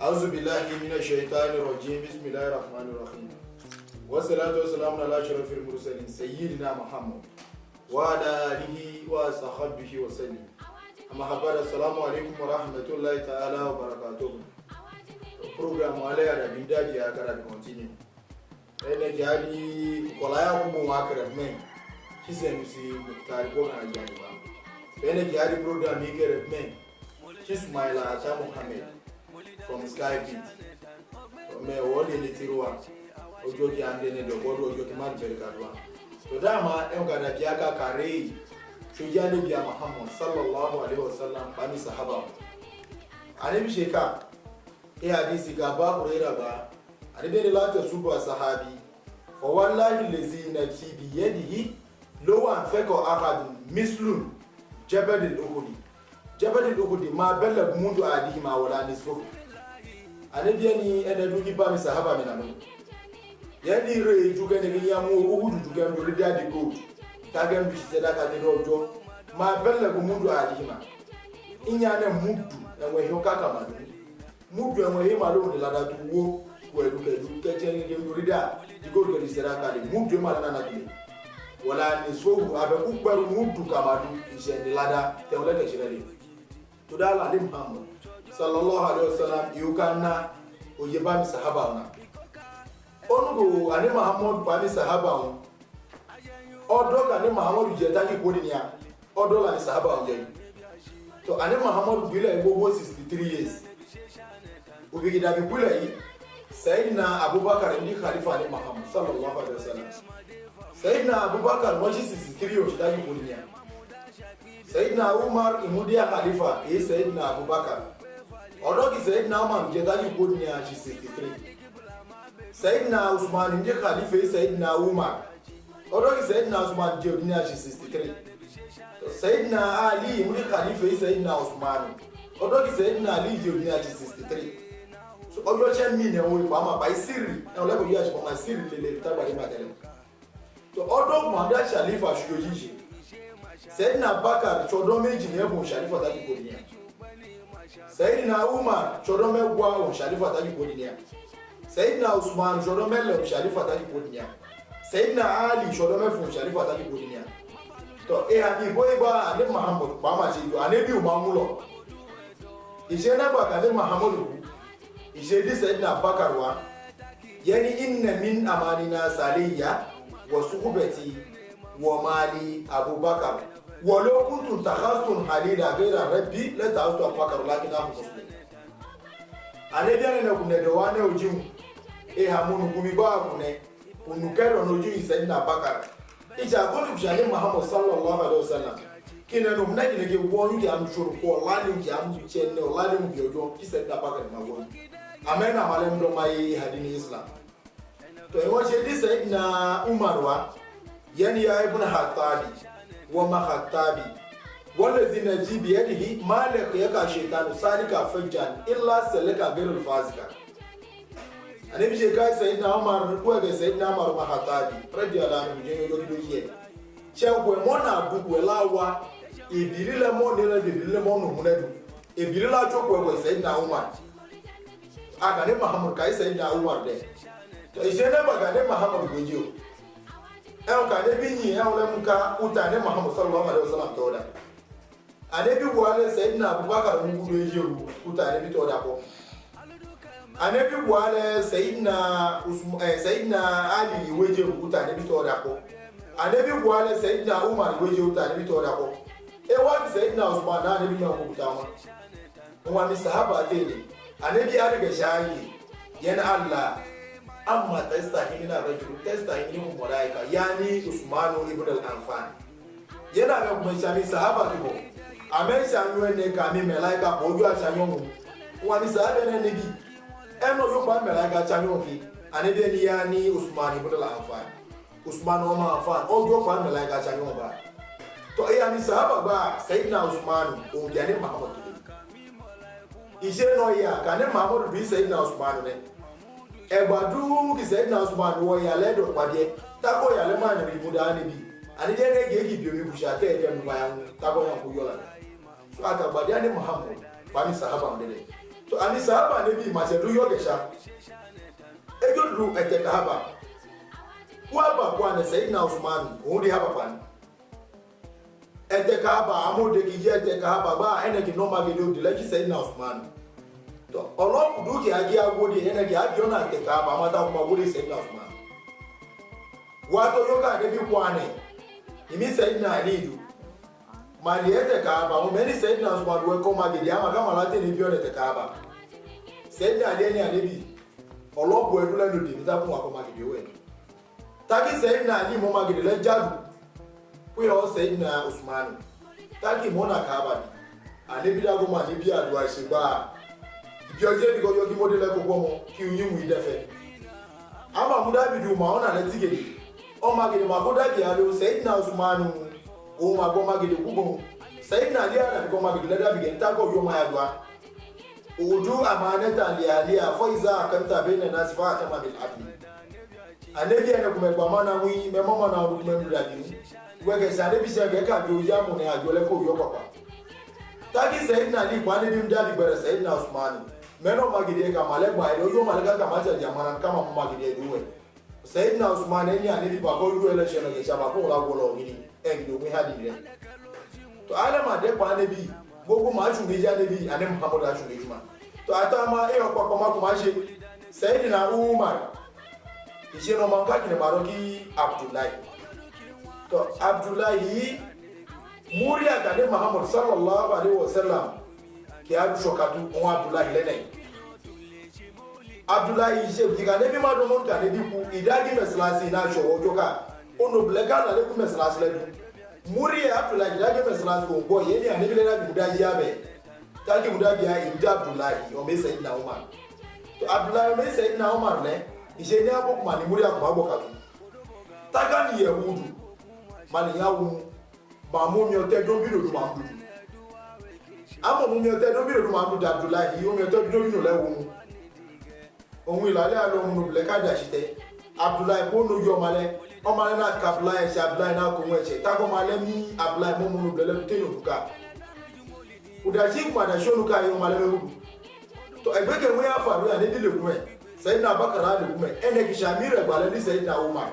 أعوذ بالله من الشيطان الرجيم بسم الله الرحمن الرحيم والصلاة والسلام على أشرف المرسلين سيدنا محمد وعلى آله وصحبه وسلم أما بعد السلام عليكم ورحمة الله تعالى وبركاته. Program wale ya bindadi ya kara continue. Ene jadi kolaya kumu wakere men. Kise msi muktari ko na jadi ba. Ene jadi program ikere men. Kismaila Ata Muhammad from Sky Beat. Me wodi ni tiruwa. Ojoki ande ne do bodo ojoki man berikadwa. To dama en kada biaka kare. Shujani biya Muhammad sallallahu alaihi wasallam bani sahaba. Anabi sheka hadisi ga ba Huraira ba anabi la ta suba sahabi fa wallahi allazi nafsi bi yadihi law anfaqa ahad mislun jabal al-uhud ma balla mundu adihi ma wala nisfu anabi ni eda dugi ba mi sahaba mi nanu yadi re juga ne ya mu uhud juga ndo ri dadi go kagam bi sedaka de rojo ma balla mundu adihi ma inya na mudu enwe hokaka madu mudu enwe malo de la datu wo wedu kechen nge murida digo de seraka de mudu malana na kile wala ni so abe ukbaru mudu kamadu isende lada te wala ke shirali to dala lim Muhammad sallallahu alaihi wasallam yukana oyeba mi sahaba ona onugo ani Muhammad ba mi sahaba on odo ka ni Muhammad je taki podinia odo la ni sahaba on je to ani Muhammad bila ego 63 years ubigida bikula hii Sayyidina Abubakar ndi khalifa ni Muhammad sallallahu alaihi wasallam. Sayyidina Abubakar mwaji 63 yoshitaki kulinya. Sayyidina Umar imudia khalifa hii Sayyidina Abubakar. Odoki Sayyidina Umar jetaki kulinya 63. Sayyidina Usman ndi khalifa hii Sayyidina Umar. Odoki Sayyidina Usman jetaki 63. Sayyidina Ali imudi khalifa hii Sayyidina Usman. Odoki Sayyidina Ali jetaki 63. So ojo che mi ne wo pa ma ba siri e o le ko yaji pa ma siri le ta ba ni ma tele to odo Muhammad Khalifa shujoji Sayyidina Bakar chodo meji ne bo Khalifa ta ko ni Sayyidina Umar chodo me gwa o Khalifa ta ko ni Sayyidina Usman chodo me le Khalifa ta ko ni Sayyidina Ali chodo me fu Khalifa ta ko ni to e ha bi boy ba ade Muhammad ba ma ji do ane bi o ma mu lo ise na ba ka ade Muhammad Ijedi Sayyidina Bakar wa yani inna min amanina saliyya wa suhbati wa mali Abubakar wa law kuntum takhastun halila ghayra rabbi la ta'astu Abubakar lakin abu muslim anediana na kunede wane ojim e hamunu kumiba kune unukero noju Sayyidina Bakar ija gonu bjani Muhammad sallallahu alaihi wasallam kina no mnaji nege wonu ki amshuru ko lani ki ambichenne lani mbiyojo Sayyidina Bakar na wonu amena malem do mai hadini Islam to e wache di Sayyidina Umar wa yani ya ibn Khattabi wa ma Khattabi walladhina jibi yadihi malik yaka shaytanu salika fajjan illa salika birul fasika anabi je kai Sayyidina Umar ko ga Sayyidina Umar ma Khattabi radiyallahu anhu je yo do ye chengwe mona bugwe lawa ibilile mo ne la ibilile mo no munadu ibilila chokwe ko Sayyidina Umar aga ne Muhammad kai Sayyidina Umar de to isene baga ne Muhammad gojo en ka ne binyi en wala muka uta ne Muhammad sallallahu alaihi wasallam to da ane bi wale Sayyidina Abubakar mu gudo yeru uta ne bi to da ko ane bi wale Sayyidina Usman Sayyidina Ali weje uta ne bi to da ko ane bi wale Sayyidina Umar weje uta ne bi to da ko e wa Sayyidina Usman na ne bi ma ko uta ma wa mi sahaba tele anabi ya riga shayi yana Allah amma tastahimina rajul tastahiminu malaika yani Usman ibn al-Affan yana ga kuma shami sahaba ko amen shanwe ne ka mi malaika boju ashanyo mu wa ni sahaba ne nabi eno yo ba malaika chanyo ki anabi ni yani Usman ibn al-Affan Usman o ma Affan o yo ba malaika chanyo ba to yani sahaba ba Sayyidina Usman o yani Muhammad ije no ya ka ne Muhammad bi Sayyidina Usman ne egbadu ki Sayyidina Usman wo ya le do pade ta ko ya le ma ne bi muda ne bi ani je ne ge bi mi busha te de mi ba ya ta ko ya ku yo la so aka gbadi ani Muhammad ba mi sahaba ndele to ani sahaba ne bi ma se do yo gesha ejo du ete kahaba wa ba kwa ne Sayyidina Usman o di haba kwa ete kahaba amode ki je ete kahaba ba ene ki no ma ge do di la ki Sayyidina Usman to olo du ki agi agodi ene ki agi ona ete kahaba mata ko agodi Sayyidina Usman wa to yo ka de bi kwa ne imi Sayyidina Ali du mali ete kahaba mo meni Sayyidina Usman we ko ma ge di ama kama late ni bi ona ete kahaba Sayyidina Ali ni alebi olopo edula no di nita fún akoma gidi we taki Sayyidina Ali mo ma gidi le jadu ku yo Sayyidina Usman taki mo na kahaba ni alebi da go ma ni bi adu a se ba ibi oje bi go yo ki mo de le ko mo ki yin mu idefe ama mu da bi du ma ona le tigede o ma gidi ma ko da bi alo Sayyidina Usman o ma go ma gidi ku bo Sayyidina Ali ana go ma gidi le da bi gen ta ko yo ma ya dua udu amanata lialia faiza kanta baina nas fa kama bil adl anabi ana kuma gba mana wi me mama na ru kuma mudadi wege sare bi se ge ka jo ya mu ne ajo le ko yo papa taki Sayyidina Ali kwa ne bim dadi bare Sayyidina Usman meno magide ka male gba ile yo male ka ma ja jamana kama mu magide duwe Sayyidina Usman ni anabi ba ko ru election ge sha ba ko la go lo gidi en do mi hadi dire to alama de kwa ne bi gbogbo ma ju meji anabi ane Muhammad aju meji ma to atama e opapa ma kuma se Sayyidina Umar ise no man ka kini maroki Abdullah to Abdullah muriya ka ne Muhammad sallallahu alaihi wasallam ki adu shokatu on Abdullah lene Abdullah ise bi ka ne bi ma do mon ka ne bi ku idagi meslasi na sho ojoka ono blega na le ku meslasi le muriya Abdullah idagi meslasi ko boy yeni ane bi le na bi daji abe taki muda biya inda Abdullah o me Sayyidina Umar to Abdullah me Sayyidina Umar ne ise ni abo kuma ni muriya kuma abo katu taka ni Yahudu mani yawu ba mu mi o te do bi do ma du amo mu mi o te do bi do ma du Abdullah o mi o te do bi no le wo ohun ilale alo mu no ble ka da shite Abdullah ko no yo male o male na ka Abdullah se Abdullah na ko nwe che ta ko male mi Abdullah mo mu no ble le te no ka udaji kuma da shonu ka yo male me to ebeke mu ya faru ya ne dile kuma Sayyidina Abubakar ali kuma ene ki shamira gbale ni Sayyidina Umar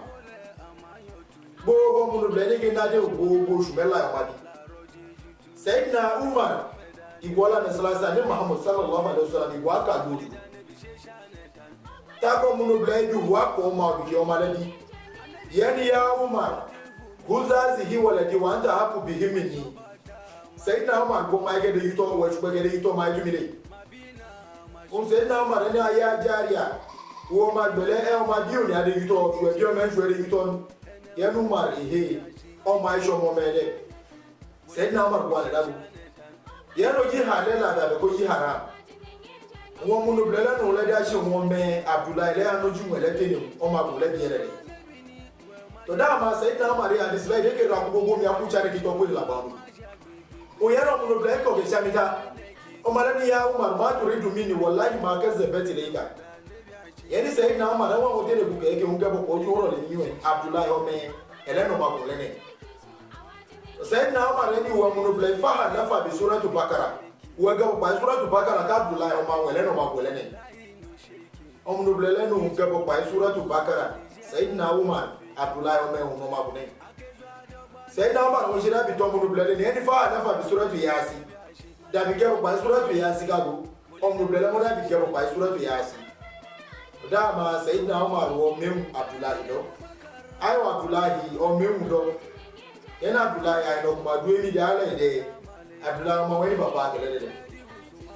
gbogbo mu no ble ne ke na de gbogbo shumela ya wadi Sayyidina Umar igwala na salasa ni Muhammad sallallahu alaihi wasallam igwa ka godu tako mu no ble du wa ko ma bi yo male di yani ya Umar huzazi waladi wa anta haku bihimni Sayyidina Umar go ma gede yito wa chube gede yito ma tumire Sayyidina Umar ni aya jaria wo ma gbele e o ma biu ni ade yito we biu men jwere yito ye nu Umar ehe o ma isho mo mele Sayyidina Umar go ala dabu ye no ji halela da ko ji haram wo mu no blela no le da shi mo me Abdullah le anu ju wele kene o ma go le bi ele to da ma Sayyidina Umar ya display de ke ra ko go mi akucha ne kito ko la ba oyara mu no black of Shamita o malani ya Umar ma turidu mini wallahi ma kazabati leika yani Sayyidina Umar wa o tere buke ke unga bo ko joro le niwe Abdullah o me eleno ma ko lene Sayyidina Umar ni wa mu no black fa hada fa bi suratu Bakara wa ga ba suratu Bakara ka Abdullah o ma weleno ma ko lene o mu no black leno unga bo ba suratu Bakara Sayyidina Umar Abdullah o me o ma ko lene Sayyidina Umar o jira bi to mu blele ne ni fa na fa bi suratu Yasin da bi gero ba suratu Yasin gago o mu blele mo da bi gero ba suratu Yasin da ma Sayyidina Umar wo mem Abdullah do ayo Abdullah o mem do yana Abdullah ya no kuma do mi da ala ide Abdullah ma wani baba gele de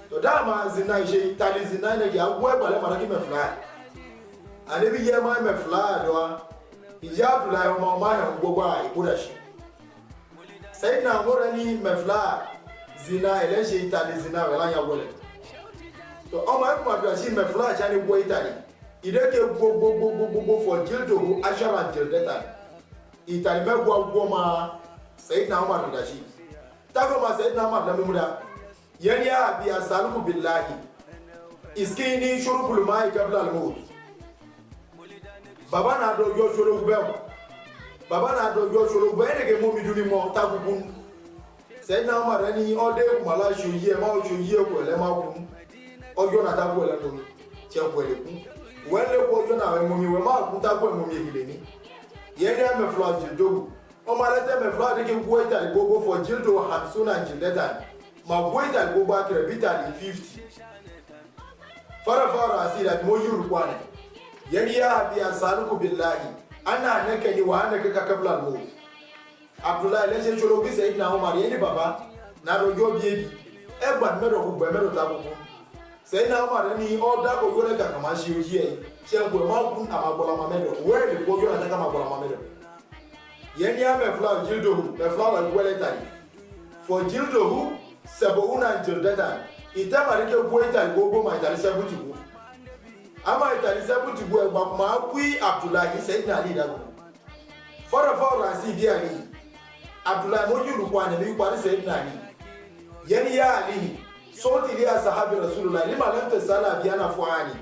to da ma zina je tali zina ne ya gwe bale mara ki me fly ane bi ye ma me fly do ija Abdullah ma ma na gbogbo a ibuda shi Sayyidina Umar ni mefla zina eleje itali zina wela ya wole to o ma ko ma shi mefla cha ni bo itali ideke gbogbo for jildo ashara jildatan itali me gwo ma Sayyidina Umar da shi ta ko ma Sayyidina Umar da muda yani ya bi asaluku billahi iskini shurubul ma'i qabla al-maut baba na do yo shuru gbe baba na do yo shuru gbe ne ke mo mi duni mo ta gugun Sayyidina Umar ni ode ku mala shu yi e ma o shu yi ko ele ma kun ojo na ta ko le mo mi che ko le ku wele ko ojo na we mo mi we ma ku ta ko mo mi gile ni ye ni me flo jildo o ma le te me flo de ke ku ita le go for jildo 50 jildatan ma go ita go ba kire bitali 50 fara asira mo yuru kwane yani ya bi asaluku billahi ana nake ni wa nake ka kabla al Abdullah le se cholo bi Sayyidina Umar yani baba na rojo biebi e gba mero ku gba mero ta ku Sayyidina Umar ni o da ko yole ka kama shi oji e se ngwe ma ku amagbola ma mero we le ko yo na ta amagbola ma mero yani ya me fla jildo me fla wa gwele tani for jildo sabuna jildatan ita marike gweta gogo ma ita sebuti go ama ita sebuti go e gba ma ku Abdullah Sayyidina Ali da go fara asi bi Ali Abdullah mo yuru kwa ne bi kwa Sayyidina Ali yani ya Ali soti li sahabi Rasulullah lima lam tasala bi ana fuani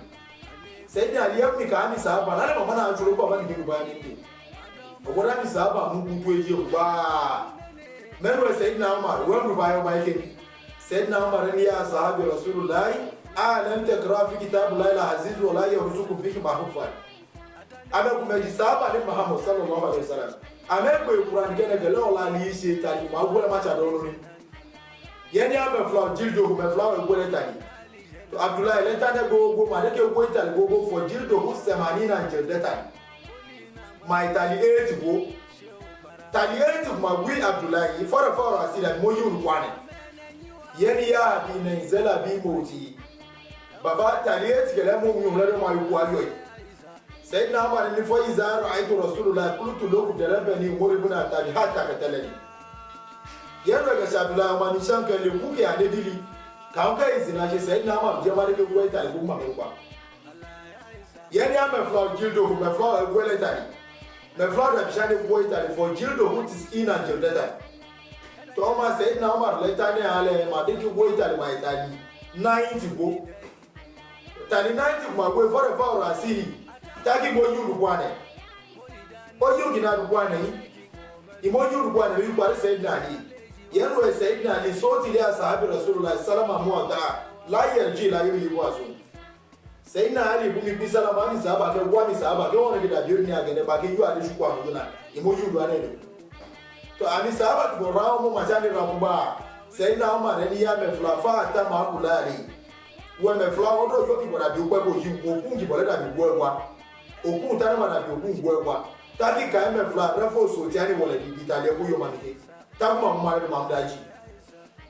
Sayyidina Ali yami ka ani sahaba na mama na churu kwa bani bi ba ni ogora ni sahaba mu ku eje ba mero Sayyidina Umar wa mu ba yo ba yake Sayyidina Umar ni ya sahabi Rasulullah alam takra fi kitabillahi al-aziz wa la yarzuqu bihi mahfufan abe ku meji sahaba ni Muhammad sallallahu alaihi wasallam amegbe Quran gene gele ola ni se tani ma gole ma cha do lori yeni ame flaw jildo me flaw e gole tani to Abdullah le tane go ma de ke go itali go for jildo hu 80 na jildo tani ma itali 8 go tali 8 ma gwi Abdullah fara asira mo yuru kwane yeni ya bi ne zela bi moti baba tali 8 gele mo mu yuru ma yu kwa yoy Sayyidina Umar ni fo izaru aitu Rasulullah qultu lahu darabani muribuna tabi hatta katalani yaro ga Abdullah ma ni shanka le kuke ade dili kan kai zina shi Sayyidina Umar je ma de ko ita le ma ko yani am flaw jildo me flaw e gwele tani me flaw da bishane ko ita le fo jildo hu tis ina jildata to ma Sayyidina Umar le tani ale ma de ko ita le ma itali 90 go tani 90 ma go fara asiri taki mo yuru bwane o yuru gina bwane yi mo yuru bwane bi kwari Sayyidina Ali yaro Sayyidina Ali soti li sahabi Rasulullah sallallahu alaihi wasallam la yarji la yuri wasu Sayyidina Ali bu mi salama ni sahaba ke gwani sahaba ke wona gida biyu ni agene ba ke yu ade shu kwa nguna mo yuru ane ne to ani sahaba ko rawo mo machani rakuba Sayyidina Umar ni ya me flafa ta ma kulali wo me flawo do yo ki bora bi ko ko yi ko kungi bora da bi wo wa okun tani mana bi okun gbo egwa tabi ka me fla refo so ti ani wole bi tale ko yo manike tabu ma ma daji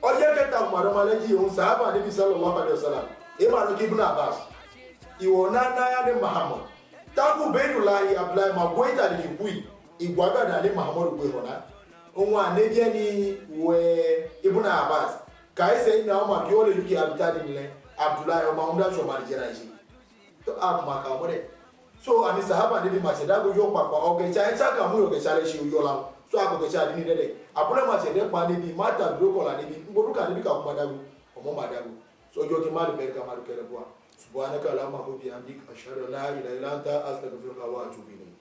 oje ke tabu ma ma leji on sahaba nabi sallallahu alaihi wasallam e ma ro ibn Abbas iwo na ya de Muhammad tabu beirullahi Abdullah ma goita de kui igwa ga da Muhammad gbe hona onwa aneje ni we ibn Abbas kai Sayyidina Umar ki ole yuki abitadi ni Abdullah o ma umda so ma jira ji to akuma ka mo de so ani sahaba ni ma se dago yo papa o ke cha ka mu yo ke chale shi yo la so ako ke cha ni dede apule ma se de pa ni bi mata do ko la ni bi ngodu ka ni bi ka kuma dago o mo ma dago so jo ki ma de ka ma de kere bo subhanaka allahumma wa bihamdika ashhadu an la ilaha illa anta astaghfiruka wa atubu ilayk